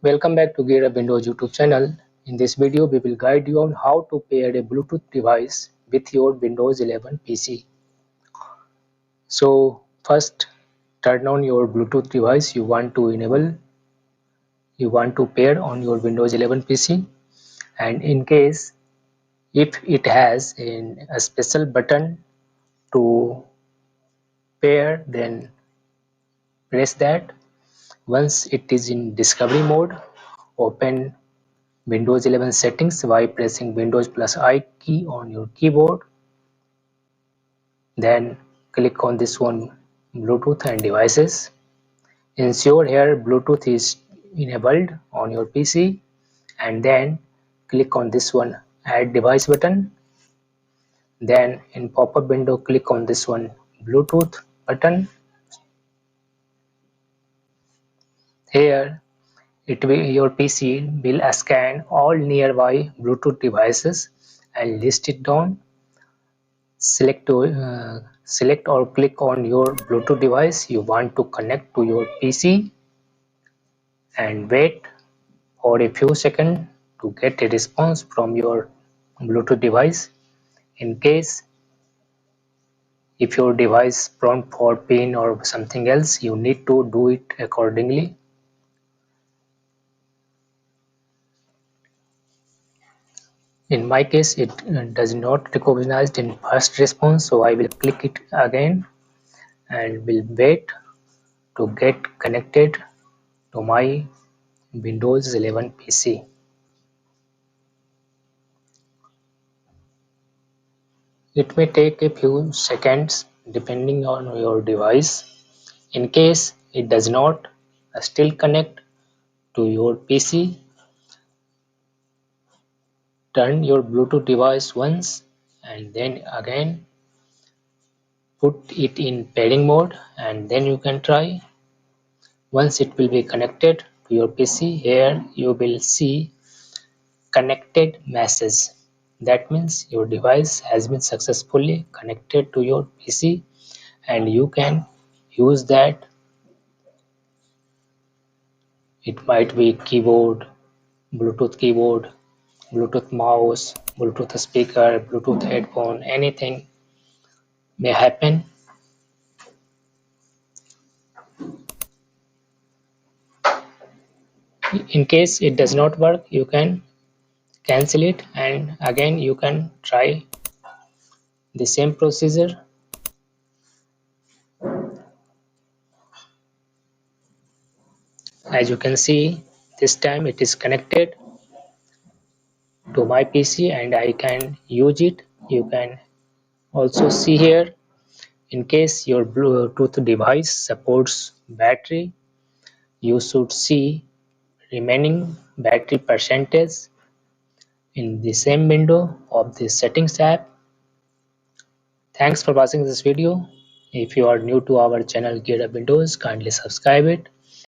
Welcome back to Gear Up Windows YouTube channel. In this video, we will guide you on how to pair a Bluetooth device with your Windows 11 PC. So first, turn on your Bluetooth device you want to pair on your Windows 11 PC, and in case if it has a special button to pair, then press that. Once it is in discovery mode, open Windows 11 settings by pressing Windows plus I key on your keyboard. Then click on this one, Bluetooth and devices. Ensure here Bluetooth is enabled on your PC, and then click on this one, add device button. Then in pop-up window, click on this one, Bluetooth button. Here your PC will scan all nearby Bluetooth devices and list it down. Select or click on your Bluetooth device you want to connect to your PC and wait for a few seconds to get a response from your Bluetooth device. In case if your device prompt for pin or something else, you need to do it accordingly. In my case, it does not recognize in first response, so I will click it again and will wait to get connected to my Windows 11 PC. It may take a few seconds depending on your device. In case it does not still connect to your PC, turn your Bluetooth device once and then again put it in pairing mode, and then you can try. Once it will be connected to your PC, here you will see connected message. That means your device has been successfully connected to your PC and you can use that. It might be keyboard, Bluetooth mouse, Bluetooth speaker, Bluetooth headphone, anything may happen. In case it does not work, you can cancel it and again you can try the same procedure. As you can see, this time it is connected to my PC and I can use it. You can also see here, in case your Bluetooth device supports battery, you should see remaining battery percentage in the same window of the settings app. Thanks for watching this video. If you are new to our channel Gear Up Windows, kindly subscribe it